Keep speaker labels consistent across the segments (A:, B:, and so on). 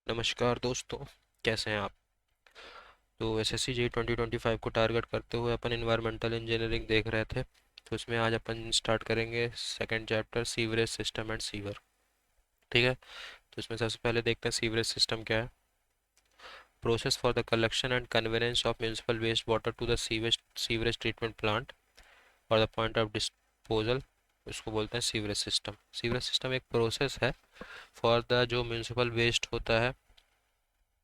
A: नमस्कार दोस्तों। कैसे हैं आप? तो एसएससी जी 2025 को टारगेट करते हुए अपन इन्वायरमेंटल इंजीनियरिंग देख रहे थे। तो इसमें आज अपन स्टार्ट करेंगे second chapter sewerage system and sewer. ठीक है। तो इसमें सबसे पहले देखते हैं सीवरेज सिस्टम क्या है। Process for the collection and conveyance of municipal waste water to the sewerage treatment plant और द पॉइंट ऑफ डिस्पोजल, उसको बोलते हैं सीवरेज सिस्टम। सीवरेज सिस्टम एक प्रोसेस है फॉर द जो म्यूनिसिपल वेस्ट होता है,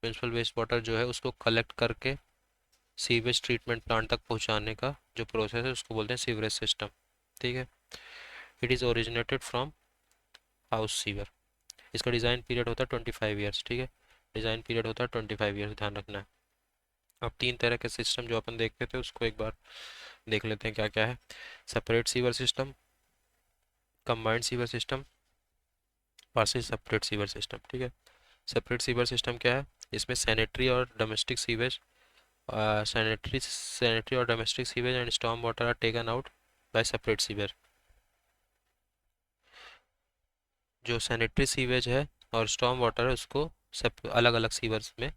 A: म्यूनिसिपल वेस्ट वाटर जो है उसको कलेक्ट करके सीवेज ट्रीटमेंट प्लांट तक पहुंचाने का जो प्रोसेस है उसको बोलते हैं सीवरेज सिस्टम। ठीक है। It is originated from house sewer. इसका डिज़ाइन पीरियड होता है 25 ईयर्स। ठीक है। डिज़ाइन पीरियड होता है 25 ईयर्स, ध्यान रखना है। अब तीन तरह के सिस्टम जो अपन देखते थे उसको एक बार देख लेते हैं क्या क्या है। Separate sewer system, combined sewer system, partial separate sewer system. ठीक है। सेपरेट सीवर सिस्टम क्या है? इसमें सैनिटरी और डोमेस्टिक सीवेज, सैनिटरी और domestic sewage and storm water are taken out by separate sewer. जो सैनिटरी सीवेज है और स्टॉर्म वाटर है उसको सब अलग अलग सीवर्स में,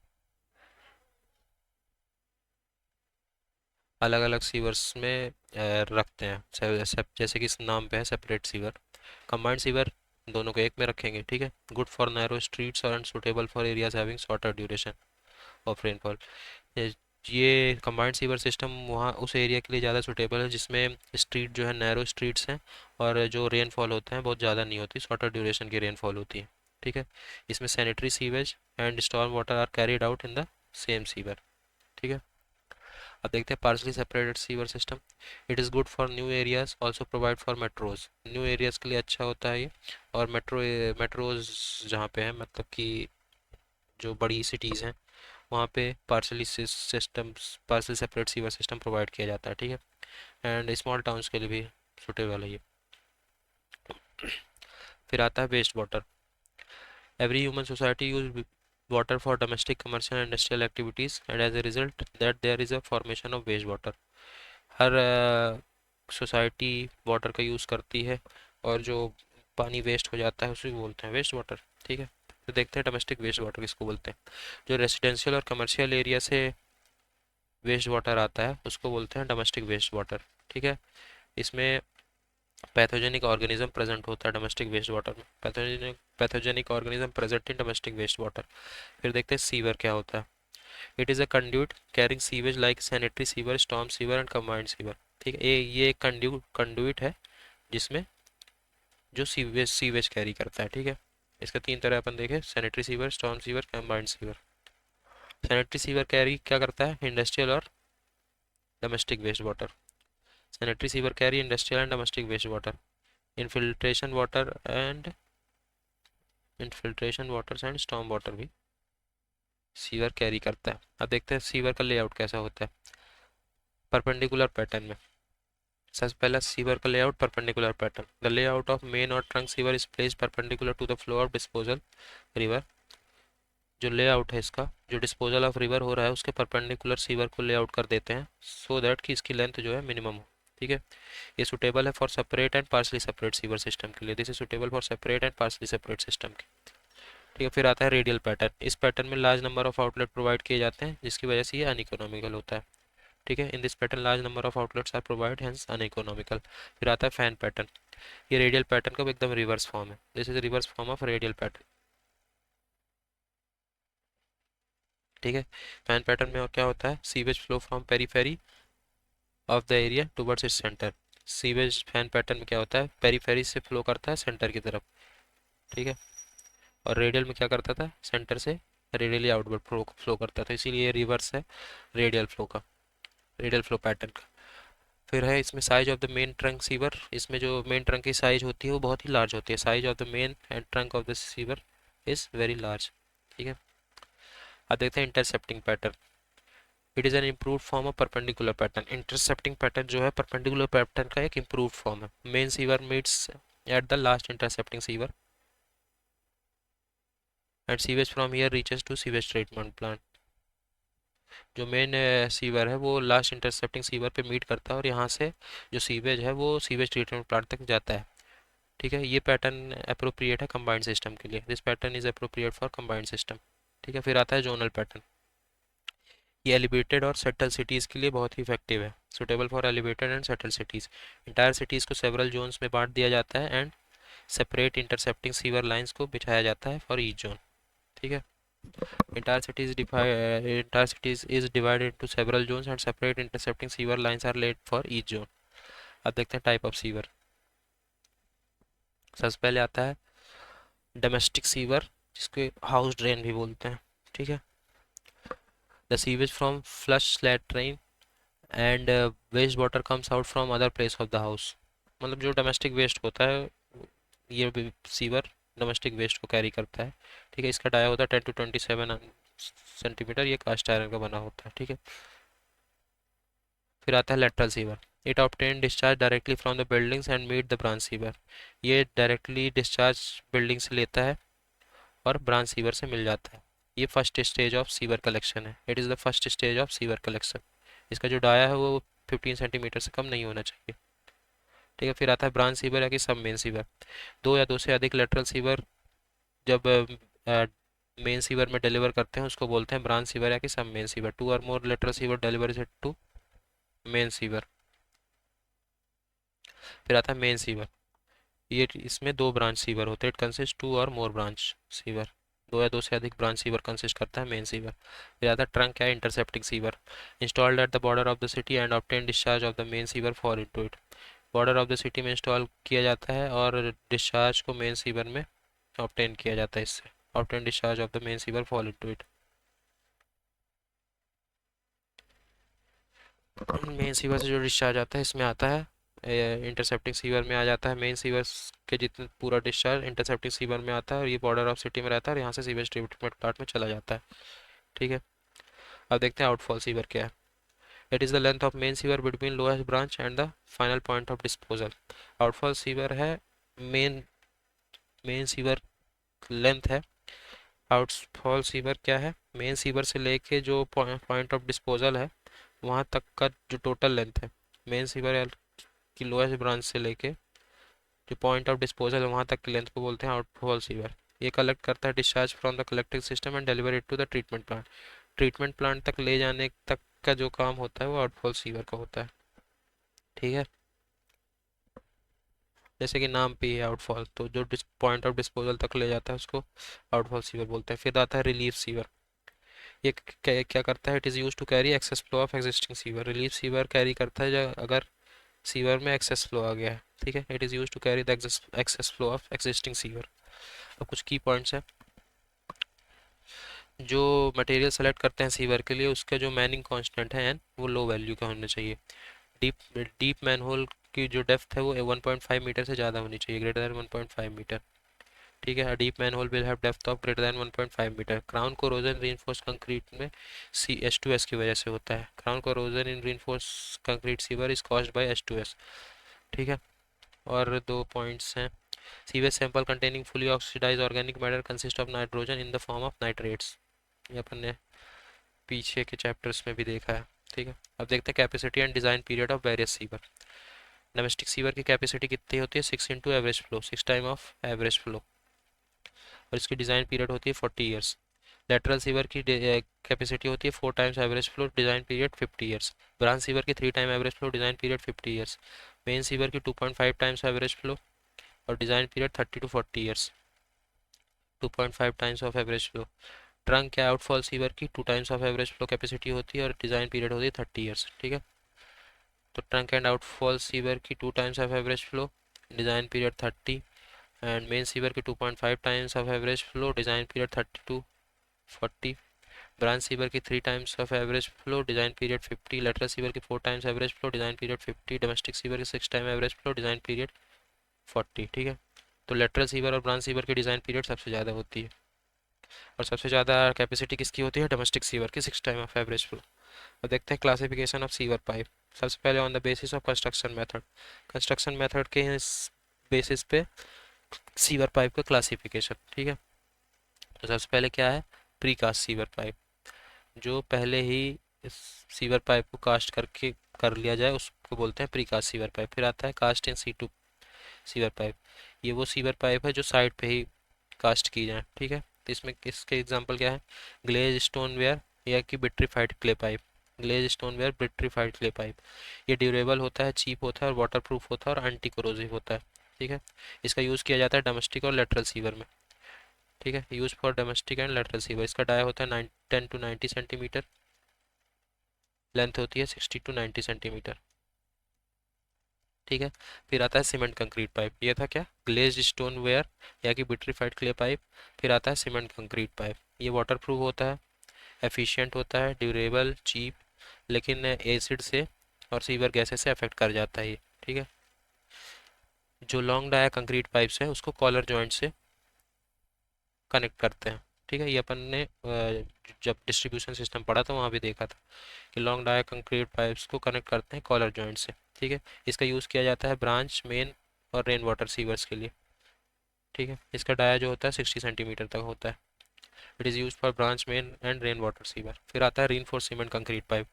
A: अलग अलग सीवर्स में रखते हैं। जैसे कि इस नाम पे है सेपरेट सीवर। कंबाइंड सीवर दोनों को एक में रखेंगे। ठीक है। गुड फॉर नैरो स्ट्रीट्स और unsuitable for areas having shorter duration of rainfall. ये ये कंबाइंड सीवर सिस्टम वहाँ उस एरिया के लिए ज़्यादा सुटेबल है जिसमें स्ट्रीट जो है नैरो स्ट्रीट्स हैं और जो रेनफॉल होते हैं बहुत ज़्यादा नहीं होती, शॉर्टर ड्यूरेशन की रेनफॉल होती है। ठीक है। इसमें sanitary sewage and storm water are carried out in the same sewer. ठीक है। अब देखते हैं partially separated sewer system. It is good for new areas, also provide for metros. New areas के लिए अच्छा होता है ये। और मेट्रोज जहाँ पे हैं, मतलब कि जो बड़ी सिटीज़ हैं वहाँ पे partially separate sewer system provide किया जाता है। ठीक है। एंड स्मॉल टाउन्स के लिए भी सुटेबल है ये। फिर आता है waste water. Every human society use water for domestic commercial and industrial activities and as a result that there is a formation of waste water. हर सोसाइटी वाटर का यूज़ करती है और जो पानी वेस्ट हो जाता है उसे बोलते हैं वेस्ट वाटर। ठीक है। तो देखते हैं डोमेस्टिक वेस्ट वाटर किसको बोलते हैं। जो रेसिडेंशियल और कमर्शियल एरिया से वेस्ट वाटर आता है उसको बोलते हैं डोमेस्टिक वेस्ट वाटर। ठीक है। इसमें पैथोजेनिक ऑर्गेनिज्म प्रेजेंट होता है डोमेस्टिक वेस्ट वाटर में। Pathogenic organism present in domestic waste water. फिर देखते हैं सीवर क्या होता है। It is a conduit carrying sewage like sanitary sewer, storm sewer and combined sewer. ठीक है। ये एक कंड्यूट है जिसमें जो सीवेज सीवेज कैरी करता है। ठीक है। इसका तीन तरह अपन देखें, sanitary sewer, storm sewer, combined sewer. Sanitary sewer carry क्या करता है? इंडस्ट्रियल और domestic waste water. Sanitary sewer carry industrial and domestic waste water, infiltration water and and storm water भी सीवर कैरी करता है। अब देखते हैं सीवर का लेआउट कैसा होता है परपेंडिकुलर पैटर्न में। सबसे पहला सीवर का layout perpendicular pattern. The layout of main और trunk sewer is placed perpendicular to the flow of disposal river. जो लेआउट है इसका, जो डिस्पोजल ऑफ रिवर हो रहा है उसके परपेंडिकुलर सीवर को लेआउट कर देते हैं सो दैट कि इसकी लेंथ जो है मिनिमम हो। ठीक है। ये सुटेबल है for separate and partially separate sewer system के लिए। This is suitable for separate and partially separate system के। ठीक है। फिर आता है रेडियल पैटर्न। इस पैटर्न में large number of outlet provide किए जाते हैं जिसकी वजह से ये अनइकोनॉमिकल होता है। ठीक है। In this pattern large number of outlets are provide hence uneconomical. फिर आता है फैन पैटर्न। ये रेडियल पैटर्न का एकदम रिवर्स फॉर्म है। This is reverse form of radial pattern. ठीक है। फैन पैटर्न में और क्या होता है? Sewage flow from periphery of the area towards its centre. Sewage fan pattern में क्या होता है? पेरीफेरी से फ्लो करता है सेंटर की तरफ। ठीक है। और रेडियल में क्या करता था? सेंटर से रेडियली आउटवर्ड फ्लो करता था, इसीलिए रिवर्स है रेडियल फ्लो का, रेडियल फ्लो पैटर्न का। फिर है इसमें size of the main trunk sewer. इसमें जो मेन ट्रंक की साइज होती है वो बहुत ही लार्ज होती है। Size of the main and trunk of the sewer is very large. ठीक है। अब देखते हैं intercepting pattern. It is an improve form of perpendicular pattern. Intercepting pattern जो है परपेंडिकुलर पैटर्न का एक इम्प्रूव फॉर्म है। Main sewer meets at the last intercepting sewer and sewage from here reaches to sewage treatment plant. जो main sewer है वो last intercepting sewer पे meet करता है और यहाँ से जो सीवेज है वो सीवेज ट्रीटमेंट प्लांट तक जाता है। ठीक है। ये पैटर्न अप्रोप्रिएट है कंबाइंड सिस्टम के लिए। This pattern is appropriate for combined system. ठीक है। फिर आता है जोनल पैटर्न। ये एलिवेटेड और सेटल सिटीज़ के लिए बहुत ही इफेक्टिव है। Suitable for elevated and settle cities. Entire cities को सेवरल जोन्स में बांट दिया जाता है and separate intercepting sewer lines को बिछाया जाता है फॉर ईच जोन। ठीक है। Entire cities is divided into several zones and separate intercepting sewer lines are laid for each zone. अब देखते हैं टाइप ऑफ सीवर। सबसे पहले आता है डोमेस्टिक सीवर, जिसको हाउस ड्रेन भी बोलते हैं। ठीक है। The sewage from flush latrine and waste water comes out from other place of the house. मतलब जो डोमेस्टिक वेस्ट होता है, ये सीवर डोमेस्टिक वेस्ट को कैरी करता है। ठीक है। इसका डाया होता है 10 to 27 सेंटीमीटर। ये कास्ट आयरन का बना होता है। ठीक है। फिर आता है lateral sewer. It obtain discharge directly from the buildings and meet the branch sewer. ये डायरेक्टली डिस्चार्ज बिल्डिंग से लेता है और ब्रांच सीवर से मिल जाता है। ये first stage of sewer collection है। It is the first stage of sewer collection. इसका जो डाया है वो 15 सेंटीमीटर से कम नहीं होना चाहिए। ठीक है। फिर आता है ब्रांच सीवर या कि सब मेन सीवर। दो या दो से अधिक लेटरल सीवर जब मेन सीवर में डिलीवर करते हैं उसको बोलते हैं ब्रांच सीवर या कि सब main sewer. Two or more lateral sewer deliver to main sewer. फिर आता है मेन सीवर। ये इसमें दो ब्रांच सीवर होते हैं। It consist to or more branch sewer. दो या दो से अधिक ब्रांच सीवर कंसिस्ट करता है मेन सीवर। फिर आता है ट्रंक या intercepting sewer. Installed at the border of the city and obtain discharge of the main sewer for into it. Border of the city में इंस्टॉल किया जाता है और डिस्चार्ज को मेन सीवर में ऑब्टेन किया जाता है इससे। Obtain discharge of the main sewer fall into it. Main sewer से जो डिस्चार्ज आता है इसमें आता है इंटरसेप्टिंग सीवर में आ जाता है। मेन सीवर के जितने पूरा डिस्चार्ज इंटरसेप्टिंग सीवर में आता है और ये बॉर्डर ऑफ सिटी में रहता है और यहाँ से सीवेज ट्रीटमेंट प्लांट में चला जाता है। ठीक है। अब देखते हैं आउटफॉल सीवर क्या है। It is the length of main sewer between lowest branch and the final point of disposal. Outfall sewer है मेन मेन सीवर लेंथ है। आउटफॉल सीवर क्या है? मेन सीवर से लेके जो पॉइंट ऑफ डिस्पोजल है वहाँ तक का जो टोटल लेंथ है। मेन सीवर की लोएस्ट ब्रांच से लेके जो पॉइंट ऑफ डिस्पोजल है वहाँ तक की लेंथ को बोलते हैं आउटफॉल सीवर। ये कलेक्ट करता है discharge from the collecting system and deliver it to the treatment plant. Treatment plant तक ले जाने तक का जो काम होता है वो आउटफॉल सीवर का होता है। ठीक है। जैसे कि नाम पे ही है आउटफॉल, तो जो पॉइंट ऑफ डिस्पोजल तक ले जाता है उसको आउटफॉल सीवर बोलते हैं। फिर आता है रिलीफ सीवर। ये क्या करता है? It is use to carry excess flow of existing sewer. Relief sewer carry करता है जब अगर सीवर में एक्सेस फ्लो आ गया है। ठीक है। It is use to carry the excess flow of existing sewer. अब कुछ की पॉइंट्स हैं। जो मटेरियल सेलेक्ट करते हैं सीवर के लिए उसका जो मैनिंग कांस्टेंट है एन, वो लो वैल्यू का होना चाहिए। डीप डीप मैनहोल की जो डेप्थ है वो 1.5 मीटर से ज़्यादा होनी चाहिए, ग्रेटर दैन 1.5 मीटर। ठीक है। Deep manhole will have depth of greater than 1.5 metre. Crown corrosion reinforced concrete में H2S की वजह से होता है। Crown corrosion in reinforced concrete sewer is caused by H2S। ठीक है। और दो पॉइंट्स हैं। Sewage sample containing fully oxidise organic matter consist of nitrogen in the form of nitrates. ये अपन ने पीछे के चैप्टर्स में भी देखा है। ठीक है। अब देखते हैं capacity and design period of various sewer. Domestic sewer की कैपेसिटी कितनी होती है? 6 into average flow, 6 time of average flow. और इसकी डिज़ाइन पीरियड होती है 40 ईयर्स। लेटरल सीवर की कैपेसिटी होती है 4 times average flow, design period 50 years. Branch sewer की 3 time average flow, design period 50 years. Main sewer की 2.5 टाइम्स एवरेज फ्लो और design period 30 to 40 years. 2.5 times of average flow. Trunk या outfall sewer की 2 times of average flow capacity होती है और design period होती है 30 ईयर्स। ठीक है। तो ट्रंक एंड आउटफॉल सीवर की 2 times of average flow, design period 30, and main sewer की 2.5 times of average flow, design period 30 to 40। Branch sewer की 3 times of average flow, design period 50। Lateral sewer की 4 times average flow, design period 50। Domestic sewer की 6 time average flow, design period 40। ठीक है। तो lateral sewer और branch sewer की design period सबसे ज़्यादा होती है और सबसे ज़्यादा कैपेसिटी किसकी होती है? डोमेस्टिक सीवर की, 6 टाइम ऑफ एवरेज फ्लो। अब देखते हैं क्लासिफिकेशन ऑफ सीवर पाइप। सबसे पहले on the basis of construction method. Construction method के बेसिस पे सीवर पाइप का क्लासिफिकेशन। ठीक है। तो सबसे पहले क्या है? Precast sewer pipe. जो पहले ही इस सीवर पाइप को कास्ट करके कर लिया जाए उसको बोलते हैं प्रीकास्ट सीवर पाइप। फिर आता है cast in situ sewer pipe. ये वो सीवर पाइप है जो साइड पे ही कास्ट की जाए। ठीक है। तो इसमें इसके एग्जांपल क्या है, ग्लेज स्टोन वेयर या कि vitrified clay pipe. Glaze stoneware, vitrified clay pipe, ये ड्यूरेबल होता है, चीप होता है और वाटर प्रूफ होता है और एंटी कोरोसिव होता है। ठीक है, इसका यूज़ किया जाता है डोमेस्टिक और लेटरल सीवर में। ठीक है, use for domestic and lateral sewer. इसका डाया होता है 10 to 90 सेंटीमीटर, लेंथ होती है 60 to 90 सेंटीमीटर। ठीक है, फिर आता है सीमेंट कंक्रीट पाइप। ये था क्या, ग्लेज्ड स्टोन वेयर या कि विट्रीफाइड क्ले पाइप। फिर आता है सीमेंट कंक्रीट पाइप। ये वाटर प्रूफ होता है, एफिशिएंट होता है, ड्यूरेबल, चीप, लेकिन एसिड से और सीवर गैसेस से अफेक्ट कर जाता है ये। ठीक है, जो लॉन्ग डाया कंक्रीट पाइप्स है उसको कॉलर जॉइंट से कनेक्ट करते हैं। ठीक है, ये अपन ने जब डिस्ट्रीब्यूशन सिस्टम पढ़ा था वहाँ भी देखा था कि लॉन्ग डाया कंक्रीट पाइप्स को कनेक्ट करते हैं कॉलर जॉइंट से। ठीक है, इसका यूज़ किया जाता है ब्रांच, मेन और रेन वाटर सीवर्स के लिए। ठीक है, इसका डाया जो होता है 60 सेंटीमीटर तक होता है। It is use for branch, main and rain water sewer. फिर आता है रीइंफोर्स्ड सीमेंट कंक्रीट पाइप।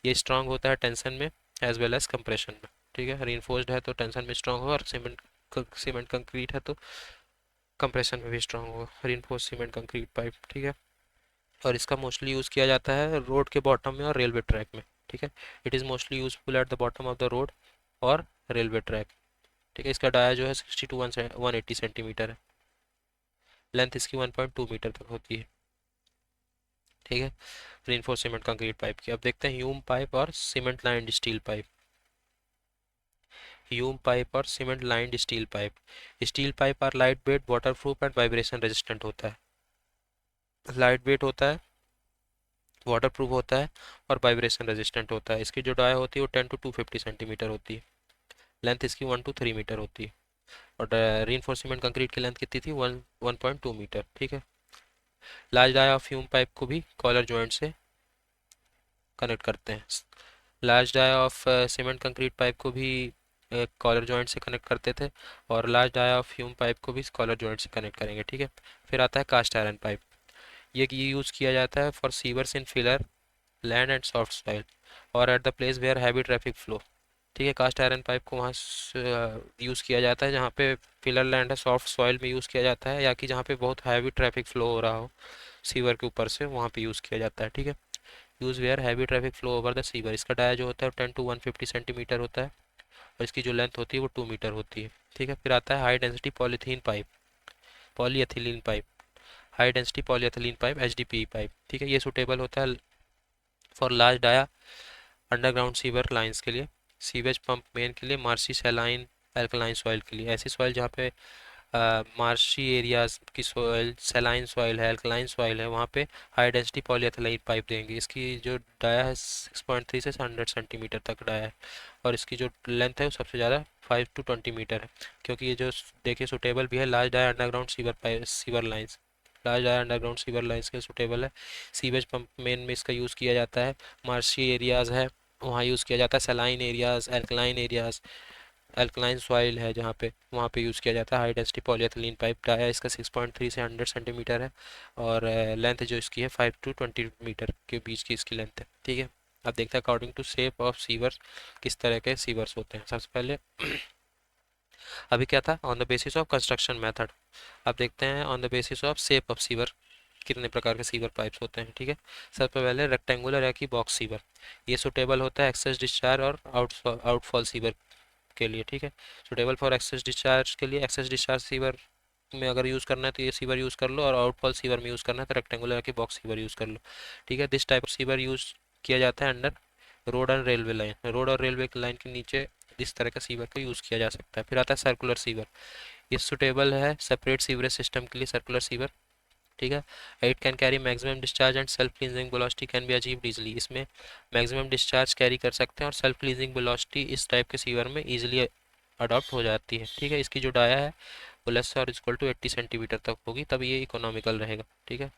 A: ये स्ट्रांग होता है टेंशन में एज वेल एज कंप्रेशन में। ठीक है, रीइंफोर्स्ड है तो टेंशन में स्ट्रांग होगा, और सीमेंट कंक्रीट है तो कंप्रेशन में भी स्ट्रांग होगा। Reinforced cement concrete pipe. ठीक है, और इसका मोस्टली यूज़ किया जाता है रोड के बॉटम में और रेलवे ट्रैक में। ठीक है, it is mostly useful at the bottom of the road और रेलवे ट्रैक। ठीक है, इसका डाया जो है 60 to 180 सेंटीमीटर है, लेंथ इसकी 1.2 मीटर तक होती है। ठीक है, रीइंफोर्स्ड सीमेंट कंक्रीट पाइप की अब देखते हैं ह्यूम पाइप और cement lined steel pipe. Hume pipe और cement lined steel pipe. Steel pipe are light weight, water proof and vibration resistant होता है। लाइट वेट होता है, वाटर प्रूफ होता है और वाइब्रेशन रेजिस्टेंट होता है। इसकी जो डाया होती है वो 10 to 250 सेंटीमीटर होती है, लेंथ इसकी 1 to 3 मीटर होती है। और रीइंफोर्समेंट कंक्रीट की लेंथ कितनी थी, 1.2 मीटर। ठीक है, large dia of Hume pipe को भी कॉलर जॉइंट से कनेक्ट करते हैं। Large dia of cement concrete pipe को भी कॉलर जॉइंट से कनेक्ट करते थे, और large dia of Hume pipe को भी कॉलर जॉइंट से कनेक्ट करेंगे। ठीक है, फिर आता है कास्ट आयरन पाइप। ये यूज़ किया जाता है for sewers in filler land and soft soil और at the place where heavy traffic flow. ठीक है, कास्ट आयरन पाइप को वहाँ यूज़ किया जाता है जहाँ पे फिलर लैंड है, सॉफ्ट सॉइल में यूज़ किया जाता है, या कि जहाँ पे बहुत हैवी ट्रैफिक फ्लो हो रहा हो सीवर के ऊपर से, वहाँ पे यूज़ किया जाता है। ठीक है, use where heavy traffic flow over the sewer. इसका डाया जो होता है 10 to 150 सेंटीमीटर होता है, और इसकी जो लेंथ होती है वो 2 मीटर होती है। ठीक है, फिर आता है high density polythene pipe, polyethylene pipe, high density polyethylene pipe, HDPE pipe. ठीक है, ये सुटेबल होता है for large dia underground sewer lines के लिए, सीवेज पंप मेन के लिए, मार्सी सैलाइन एल्कलाइन सॉइल के लिए। ऐसी सॉइल जहाँ पे मार्शी एरियाज की सॉइल सैलाइन सॉइल है, एल्कलाइन सॉइल है, वहाँ पे हाई डेंसिटी पॉलीएथिलीन पाइप देंगे। इसकी जो डाया है 6.3 से 100 सेंटीमीटर तक डाया है, और इसकी जो लेंथ है वो सबसे ज़्यादा 5 to 20 मीटर है, क्योंकि ये जो देखिए सुटेबल भी है large dia underground sewer lines. Large dia underground sewer lines के सुटेबल है। सीवेज पंप मेन में इसका यूज़ किया जाता है, मार्शी एरियाज़ है वहाँ यूज़ किया जाता है, saline areas, alkaline areas, alkaline soil है जहाँ पे, वहाँ पे यूज़ किया जाता है high density polyethylene pipe. Dia इसका 6.3 से 100 सेंटीमीटर है, और लेंथ जो इसकी है 5 to 20 मीटर के बीच की इसकी लेंथ है। ठीक है, अब देखते हैं according to shape of sewer किस तरह के सीवर्स होते हैं। सबसे पहले अभी क्या था, on the basis of construction method. अब देखते हैं on the basis of shape of sewer कितने प्रकार के सीवर पाइप्स होते हैं। ठीक है, सबसे पहले रेक्टेंगुलर या कि बॉक्स सीवर। ये सुटेबल होता है एक्सेस डिस्चार्ज और आउटफॉल सीवर के लिए। ठीक है, सुटेबल फॉर एक्सेस डिस्चार्ज के लिए, एक्सेस डिस्चार्ज सीवर में अगर यूज़ करना है तो ये सीवर यूज़ कर लो, और आउटफॉल सीवर में यूज़ करना है तो रेक्टेंगुलर के बॉक्स सीवर यूज़ कर लो। ठीक है, this type of sewer use किया जाता है under road and railway line. Road और रेलवे की लाइन के नीचे इस तरह का सीवर को यूज़ किया जा सकता है। फिर आता है सर्कुलर सीवर। ये सुटेबल है सेपरेट सीवरेज सिस्टम के लिए, सर्कुलर सीवर। ठीक है, it can carry maximum discharge and self cleansing velocity can be achieved easily. इसमें मैक्सिमम डिस्चार्ज कैरी कर सकते हैं और सेल्फ क्लींजिंग वेलोसिटी इस टाइप के सीवर में इजीली अडॉप्ट हो जाती है। ठीक है, इसकी जो डाया है वो लेस और इक्वल टू 80 सेंटीमीटर तक होगी, तब ये इकोनॉमिकल रहेगा। ठीक है,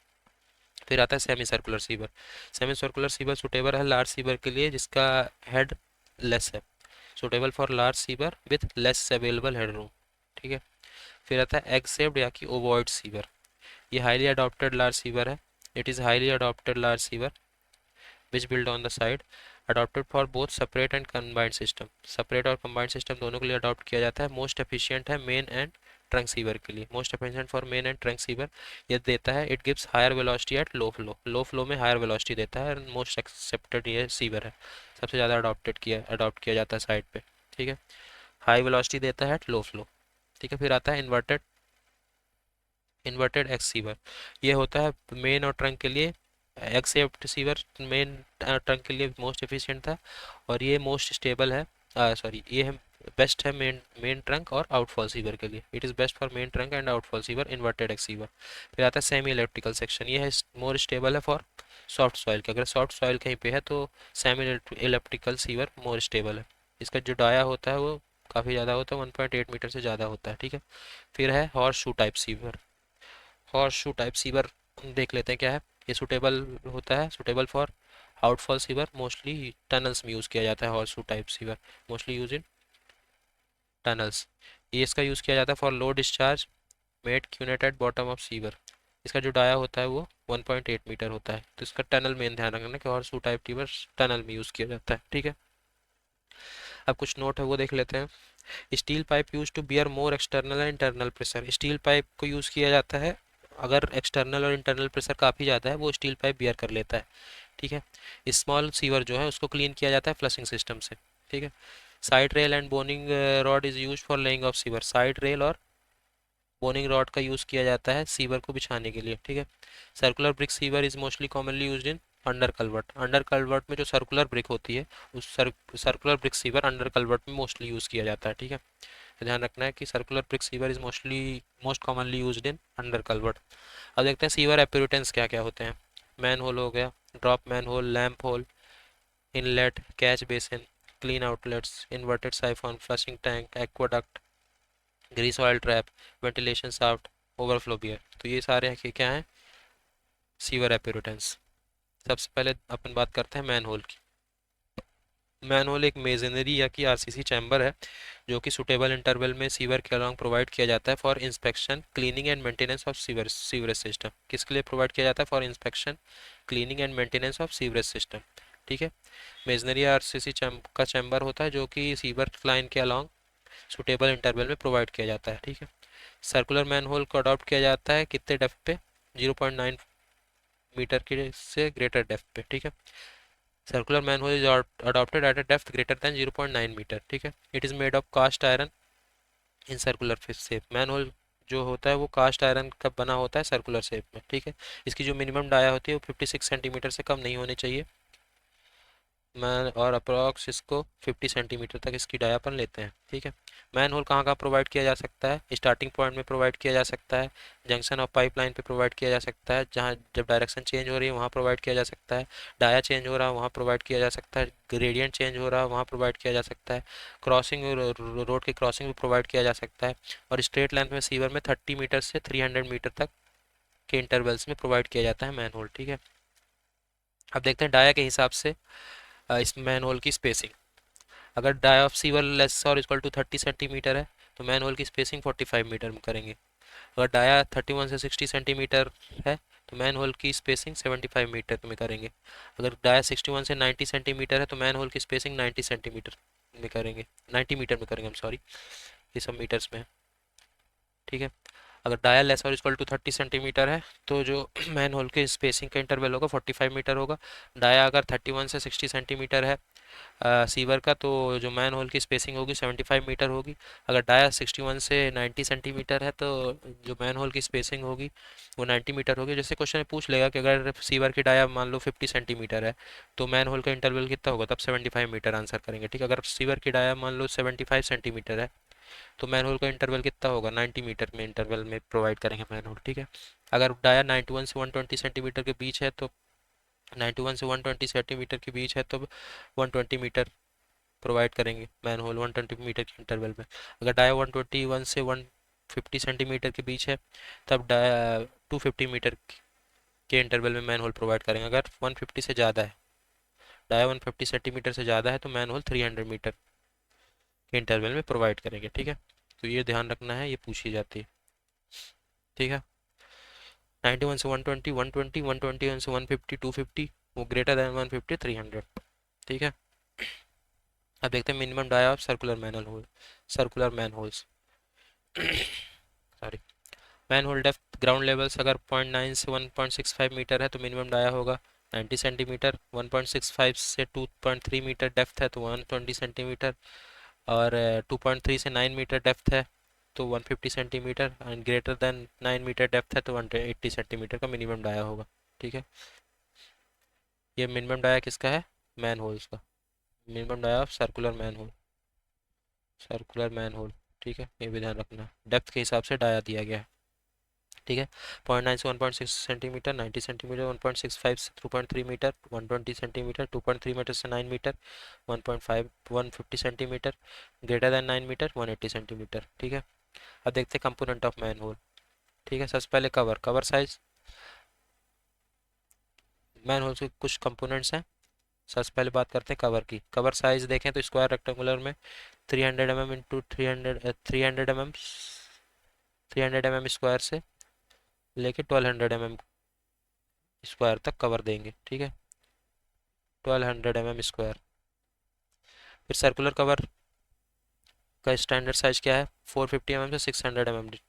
A: फिर आता है semi circular sewer. Semi circular sewer suitable है लार्ज सीवर के लिए जिसका हेड लेस है, suitable for large sewer with less available head room. ठीक है, फिर आता है एग शेप्ड या कि ओवॉइड सीवर। ये हाईली अडॉप्टेड लार्ज सीवर है, it is highly adopted large sewer which build on the side, adopted for both separate and combined system. Separate और कंबाइंड सिस्टम दोनों के लिए अडॉप्ट किया जाता है। मोस्ट एफिशिएंट है मेन एंड ट्रंक सीवर के लिए, most efficient for main and trunk sewer. ये देता है it gives higher velocity at low flow में हायर वेलोसिटी देता है, मोस्ट एक्सेप्टेड ये सीवर है, सबसे ज़्यादा अडॉप्ट किया जाता है साइड पे, ठीक है। हाई वेलोसिटी देता है एट लो फ्लो, ठीक है। फिर आता है इन्वर्टेड एक्स सीवर। ये होता है मेन और ट्रंक के लिए, x shaped sewer main trunk के लिए मोस्ट एफिशिएंट था, और ये मोस्ट स्टेबल है, सॉरी ये है बेस्ट है मेन मेन ट्रंक और आउटफॉल सीवर के लिए। It is best for main trunk and outfall sewer inverted x sewer. फिर आता है सेमी इलेक्ट्रिकल सेक्शन। ये है मोर स्टेबल है फॉर सॉफ्ट सॉइल के, अगर सॉफ्ट सॉइल कहीं पे है तो semi electrical sewer more stable है। इसका जो डाया होता है वो काफ़ी ज़्यादा होता है, 1.8 मीटर से ज़्यादा होता है, ठीक है। फिर है horse shoe type sewer. Horse shoe type sewer देख लेते हैं क्या है। ये सुटेबल होता है, suitable for outfall sewer, mostly tunnels में यूज़ किया जाता है। Horse shoe type sewer mostly use in tunnels. ये इसका यूज़ किया जाता है for low discharge made QNet at bottom of sewer. इसका जो डाया होता है वो 1.8 मीटर होता है, तो इसका टनल मेन ध्यान रखना कि horse shoe type sewer tunnel में यूज़ किया जाता है, ठीक है। अब कुछ नोट है वो देख लेते हैं। Steel pipe use to bear more external and internal pressure. Steel pipe को यूज़ किया जाता है अगर एक्सटर्नल और इंटरनल प्रेशर काफ़ी ज़्यादा है, वो स्टील पाइप बियर कर लेता है, ठीक है। स्मॉल सीवर जो है उसको क्लीन किया जाता है फ्लशिंग सिस्टम से, ठीक है। Side rail and boning rod is use for laying of sewer. Side rail और बोनिंग रॉड का यूज़ किया जाता है सीवर को बिछाने के लिए, ठीक है। Circular brick sewer is mostly commonly used in under culvert. Under culvert में जो सर्कुलर ब्रिक होती है उस circular brick sewer under culvert में मोस्टली यूज़ किया जाता है, ठीक है। तो ध्यान रखना है कि circular brick sewer is most commonly used in under culvert. अब देखते हैं सीवर एपिरेटेंस क्या क्या होते हैं। मैन होल हो गया, drop manhole, lamp hole, inlet, catch basin, clean outlets, inverted siphon, flushing tank, aqueduct, grease oil trap, ventilation shaft, overflow weir. तो ये सारे हैं कि क्या हैं, सीवर एपिरेटेंस। सबसे पहले अपन बात करते हैं मैन होल की। मैनहोल एक मेजनरी या कि आरसीसी चैम्बर है जो कि सुटेबल इंटरवल में सीवर के अलॉन्ग प्रोवाइड किया जाता है for inspection cleaning and maintenance of sewerage system. किसके लिए प्रोवाइड किया जाता है? For inspection cleaning and maintenance of sewerage system, ठीक है। मेजनरी आरसीसी का चैम्बर होता है जो कि सीवर लाइन के अलॉन्ग सुटेबल इंटरवल में प्रोवाइड किया जाता है, ठीक है। सर्कुलर मैनहोल को अडॉप्ट किया जाता है कितने डेप्थ पे? 0.9 मीटर के से ग्रेटर डेप्थ पे, ठीक है। Circular manhole is adopted at a depth greater than 0.9 metre, ठीक है। It is made of cast iron in circular shape. Manhole जो होता है वो कास्ट आयरन का बना होता है सर्कुलर शेप में, ठीक है। इसकी जो मिनिमम डाया होती है वो 56 सेंटीमीटर से कम नहीं होनी चाहिए। मैन और अप्रॉक्स इसको 50 सेंटीमीटर तक इसकी डायापन लेते हैं, ठीक है। मैन होल कहाँ कहाँ प्रोवाइड किया जा सकता है? स्टार्टिंग पॉइंट में प्रोवाइड किया जा सकता है, जंक्शन ऑफ पाइपलाइन पे प्रोवाइड किया जा सकता है, जहाँ जब डायरेक्शन चेंज हो रही है वहाँ प्रोवाइड किया जा सकता है, डाया चेंज हो रहा है वहाँ प्रोवाइड किया जा सकता है, ग्रेडियंट चेंज हो रहा है वहाँ प्रोवाइड किया जा सकता है, क्रॉसिंग रोड की क्रॉसिंग भी प्रोवाइड किया जा सकता है, और स्ट्रेट लेंथ में सीवर में 30 मीटर से 300 मीटर तक के इंटरवल्स में प्रोवाइड किया जाता है मैन होल, ठीक है। अब देखते हैं डाया के हिसाब से इस मैन होल की स्पेसिंग। अगर डाया ऑफ सीवर लेस और इक्वल टू 30 सेंटीमीटर है तो मैन होल की स्पेसिंग 45 मीटर में करेंगे। अगर डाया 31 से 60 सेंटीमीटर है तो मैन होल की स्पेसिंग 75 मीटर में करेंगे। अगर डाया 61 से 90 सेंटीमीटर है तो मैन होल की स्पेसिंग 90 सेंटीमीटर में करेंगे, 90 मीटर में करेंगे, हम सॉरी, ये सब मीटर्स में है, ठीक है। अगर डाया लेस और इक्वल टू 30 सेंटीमीटर है तो जो मैन होल के स्पेसिंग का इंटरवल होगा 45 मीटर होगा। डाया अगर 31 से 60 सेंटीमीटर है सीवर का तो जो मैन होल की स्पेसिंग होगी 75 मीटर होगी। अगर डाया 61 से 90 सेंटीमीटर है तो जो मैन होल की स्पेसिंग होगी वो 90 मीटर होगी। जैसे क्वेश्चन में पूछ लेगा कि अगर सीवर की डाया मान लो 50 सेंटीमीटर है तो मैन होल का इंटरवल कितना होगा, तब 75 मीटर आंसर करेंगे, ठीक है। अगर सीवर की डाया मान लो 75 सेंटीमीटर है तो मैन होल का इंटरवल कितना होगा, 90 मीटर में इंटरवल में प्रोवाइड करेंगे मैन होल, ठीक है। अगर डाया 91 से 120 सेंटीमीटर के बीच है तो 91 से 120 सेंटीमीटर के बीच है तो 120 मीटर प्रोवाइड करेंगे मैन होल 120 मीटर के इंटरवल में। अगर डाया 121 से 150 सेंटीमीटर के बीच है तब डाया 250 मीटर के इंटरवल में मैन होल प्रोवाइड करेंगे। अगर 150 से ज़्यादा है, डाया 150 सेंटीमीटर से ज़्यादा है तो मैन होल 300 मीटर के इंटरवल में प्रोवाइड करेंगे, ठीक है। तो ये ध्यान रखना है, ये पूछी जाती है, ठीक है। 91 से 120 120, 121 से 150 250, वो ग्रेटर देन 150 300, ठीक है। अब देखते हैं minimum dia of circular manhole, circular manholes. Sorry, manhole depth ground level से अगर 0.9 से 1.65 मीटर है तो मिनिमम डाया होगा 90 सेंटीमीटर, 1.65 से 2.3 मीटर डेप्थ है तो 120 सेंटीमीटर, और 2.3 से 9 मीटर डेप्थ है तो 150 centimetre, and greater than 9 metre depth है तो 180 सेंटीमीटर का मिनिमम डाया होगा। ठीक है, ये मिनिमम डाया किसका है? मैन होल्स का। Minimum dia of circular manhole, circular manhole. ठीक है, ये भी ध्यान रखना, डेप्थ के हिसाब से डाया दिया गया है। ठीक है, 0.9 से 1.6 सेंटीमीटर, 90 सेंटीमीटर, 1.65 से 2.3 मीटर, 120 सेंटीमीटर, 2.3 मीटर से 9 metre, 1.5 150 centimetre, greater than 9 metre, 180 centimetre. ठीक है, अब देखते हैं कंपोनेंट ऑफ मैन होल। ठीक है, सबसे पहले cover, cover size. Manhole के कुछ कंपोनेंट्स हैं, सबसे पहले बात करते हैं कवर की। कवर साइज देखें तो स्क्वायर रेक्टेंगुलर में 300 mm into 300 mm, 300 mm square से लेके 1200 mm स्क्वायर तक कवर देंगे। ठीक है, 1200 mm स्क्वायर। फिर सर्कुलर कवर का स्टैंडर्ड साइज क्या है? 450 mm से 600 mm,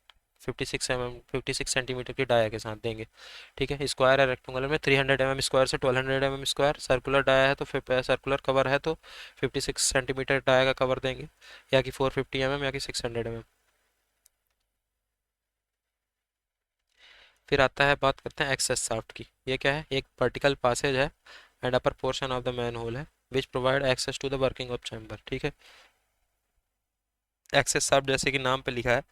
A: 56 सेंटीमीटर की डाया के साथ देंगे। ठीक है, स्क्वायर है रेक्टेंगुलर में 300 mm स्क्वायर से 1200 mm स्क्वायर, सर्कुलर डाया है तो फिर सर्कुलर कवर है तो 56 सेंटीमीटर डाया का कवर देंगे, या कि 450 mm या कि 600 mm। फिर आता है, बात करते हैं एक्सेस शाफ्ट की। ये क्या है? एक वर्टिकल पासेज है and upper portion of the man hole है which provide access to the working of chamber. ठीक है, एक्सेस शाफ्ट जैसे कि नाम पे लिखा है,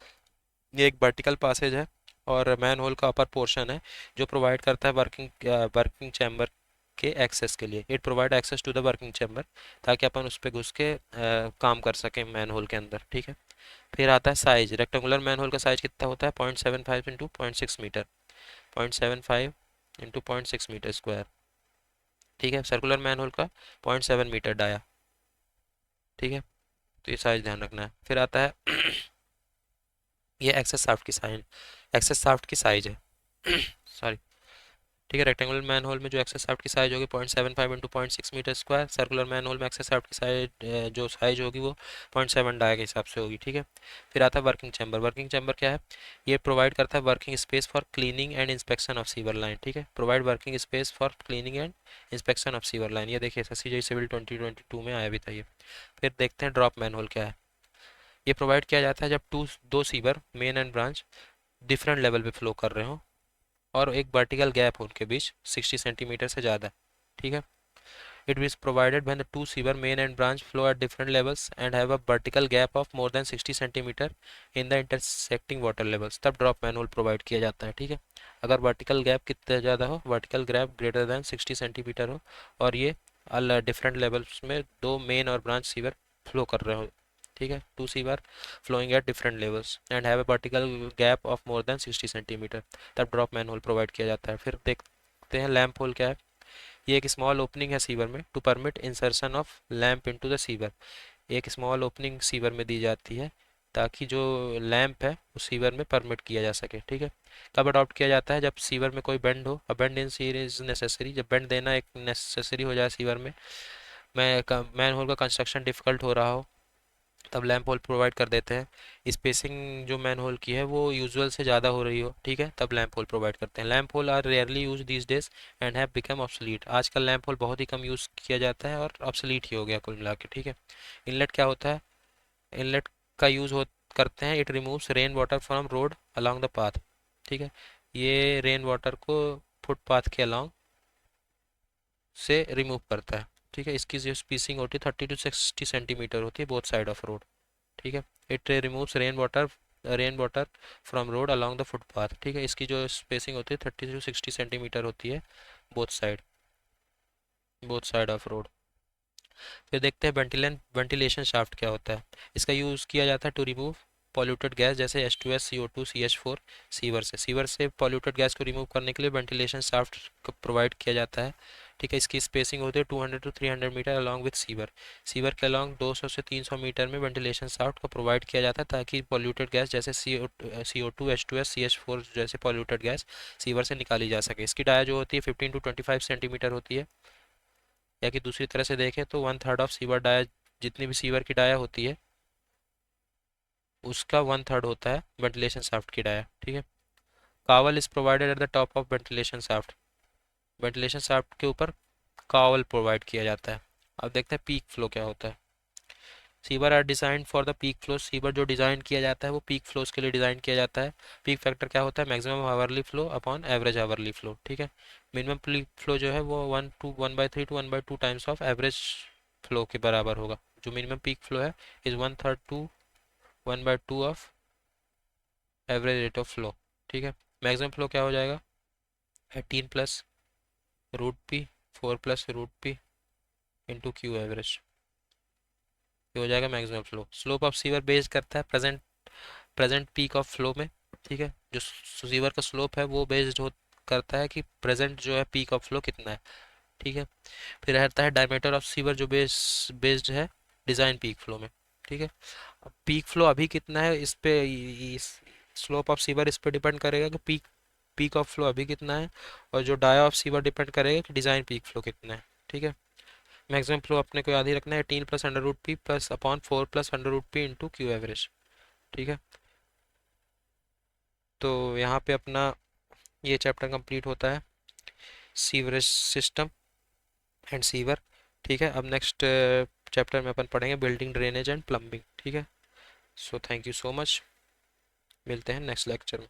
A: ये एक वर्टिकल पासेज है और मैन होल का अपर पोर्शन है जो प्रोवाइड करता है वर्किंग चैम्बर के एक्सेस के लिए। It provide access to the working chamber, ताकि अपन उस पर घुस के काम कर सकें मैन होल के अंदर। ठीक है, फिर आता है साइज। रेक्टेंगुलर मैन होल का साइज कितना होता है? 0.75 into 0.6 metre, 0.75 into 0.6 metre square. ठीक है, सर्कुलर मैन होल का 0.7 मीटर डाया। ठीक है, तो ये साइज ध्यान रखना है। फिर आता है ये एक्सेस शाफ्ट की साइज, एक्सेस शाफ्ट की साइज है सॉरी। ठीक है, रेक्टेंगुलर मैन होल में जो एक्सेस शाफ्ट की साइज होगी 0.75 into 0.6 metre square, circular manhole में एक्सेस शाफ्ट की साइज जो साइज होगी वो 0.7 डाया के हिसाब से होगी। ठीक है, फिर आता है वर्किंग चैम्बर। वर्किंग चैम्बर क्या है? ये प्रोवाइड करता है working space for cleaning and inspection of sewer line. ठीक है, provide working space for cleaning and inspection of sewer line. ये देखिए एसएससी सिविल 2022 में आया भी था ये। फिर देखते हैं ड्रॉप मैन होल क्या है। ये प्रोवाइड किया जाता है जब दो sewer main and branch different level पे फ्लो कर रहे हो और एक वर्टिकल गैप हो उनके बीच 60 सेंटीमीटर से ज़्यादा। ठीक है, it is provided when the two sewer main and branch flow at different levels and have a vertical gap of more than 60 centimetre in the intersecting water levels, तब drop manhole provide किया जाता है। ठीक है, अगर vertical gap कितना ज़्यादा हो, vertical gap greater than 60 centimetre हो और ये डिफरेंट लेवल्स में दो मेन और ब्रांच सीवर फ्लो कर रहे हो। ठीक है, two sewer flowing at different levels and have a vertical gap of more than 60 centimetre, तब ड्रॉप मैनहोल प्रोवाइड किया जाता है। फिर देखते हैं लैंप होल क्या है। ये एक स्मॉल ओपनिंग है सीवर में to permit insertion of lamp into the sewer. एक स्मॉल ओपनिंग सीवर में दी जाती है ताकि जो लैंप है उस सीवर में परमिट किया जा सके। ठीक है, कब अडॉप्ट किया जाता है? जब सीवर में कोई बेंड हो, a bend in sewer is necessary, जब बेंड देना एक नेसेसरी हो जाए सीवर में, मैन होल का कंस्ट्रक्शन डिफिकल्ट हो रहा हो, तब लैंप होल प्रोवाइड कर देते हैं। स्पेसिंग जो मैन होल की है वो यूजुअल से ज़्यादा हो रही हो, ठीक है, तब लैंप होल प्रोवाइड करते हैं। Lamp hole are rarely use these days and have become obsolete. आजकल लैंप होल बहुत ही कम यूज़ किया जाता है और ऑब्सोलीट ही हो गया कुल मिला के। ठीक है, इनलेट क्या होता है? इनलेट का यूज़ हो करते हैं, it removes rain water from road along the path. ठीक है, ये रेन वाटर को फुटपाथ के अलॉन्ग से रिमूव करता है। ठीक है, इसकी जो स्पेसिंग होती है 30 to 60 सेंटीमीटर होती है बोथ साइड ऑफ रोड। ठीक है, it removes rain water from road along the footpath. ठीक है, इसकी जो स्पेसिंग होती है 30 to 60 सेंटीमीटर होती है बोथ साइड ऑफ रोड। फिर देखते हैं वेंटिलेशन शाफ्ट क्या होता है। इसका यूज़ किया जाता है टू रिमूव पॉल्यूटेड गैस जैसे H2S, CO2, CH4 सीवर से पॉल्यूटेड गैस को रिमूव करने के लिए वेंटिलेशन शाफ्ट को प्रोवाइड किया जाता है। ठीक है, इसकी स्पेसिंग होती है 200 to 300 metre along with sewer के अलॉन्ग 200 से 300 मीटर में वेंटिलेशन शाफ्ट को प्रोवाइड किया जाता है ताकि पॉल्यूटेड गैस जैसे CO2, H2S, CH4 जैसे पॉल्यूटेड गैस सीवर से निकाली जा सके। इसकी डाया जो होती है 15 to 25 सेंटीमीटर होती है, या कि दूसरी तरह से देखें तो 1/3 ऑफ सीवर डाया, जितनी भी सीवर की डाया होती है उसका 1/3 होता है वेंटिलेशन शाफ्ट की डाया, ठीक है। Cowl is provided at the top of ventilation shaft, ventilation shaft के ऊपर कावल प्रोवाइड किया जाता है। अब देखते हैं पीक फ्लो क्या होता है। Sewer are design for the peak flow, sewer जो डिज़ाइन किया जाता है वो पीक फ्लोज के लिए डिज़ाइन किया जाता है। पीक फैक्टर क्या होता है, maximum hourly flow upon average hourly flow, ठीक है। मिनिमम पीक फ्लो जो है वो 1/3 to 1/2 times of average flow के बराबर होगा। जो मिनिमम पीक फ्लो है is 1/3 to 1/2 of average rate of flow, ठीक है। मैक्सिमम फ्लो क्या हो जाएगा, 18 plus root P 4 plus root P into Q average, ये हो जाएगा maximum flow. Slope of sewer based करता है प्रेजेंट पीक ऑफ फ्लो में, ठीक है। जो सीवर का स्लोप है वो बेस्ड हो करता है कि प्रेजेंट जो है पीक ऑफ फ्लो कितना है, ठीक है। फिर रहता है डायमीटर ऑफ सीवर जो बेस्ड है डिज़ाइन पीक फ्लो में, ठीक है। अब पीक फ्लो अभी कितना है इस पे, इस स्लोप ऑफ सीवर इस पे डिपेंड करेगा कि पीक पीक ऑफ फ्लो अभी कितना है, और जो डाया ऑफ सीवर डिपेंड करेगा कि डिज़ाइन पीक फ्लो कितना है, ठीक है। मैक्सिमम फ्लो अपने को याद ही रखना है 18 plus under root P plus upon 4 plus under root P into Q average, ठीक है। तो यहाँ पे अपना ये चैप्टर कंप्लीट होता है, सीवरेज सिस्टम एंड सीवर, ठीक है। अब नेक्स्ट चैप्टर में अपन पढ़ेंगे बिल्डिंग ड्रेनेज एंड प्लम्बिंग, ठीक है। So thank you so much, मिलते हैं नेक्स्ट लेक्चर में।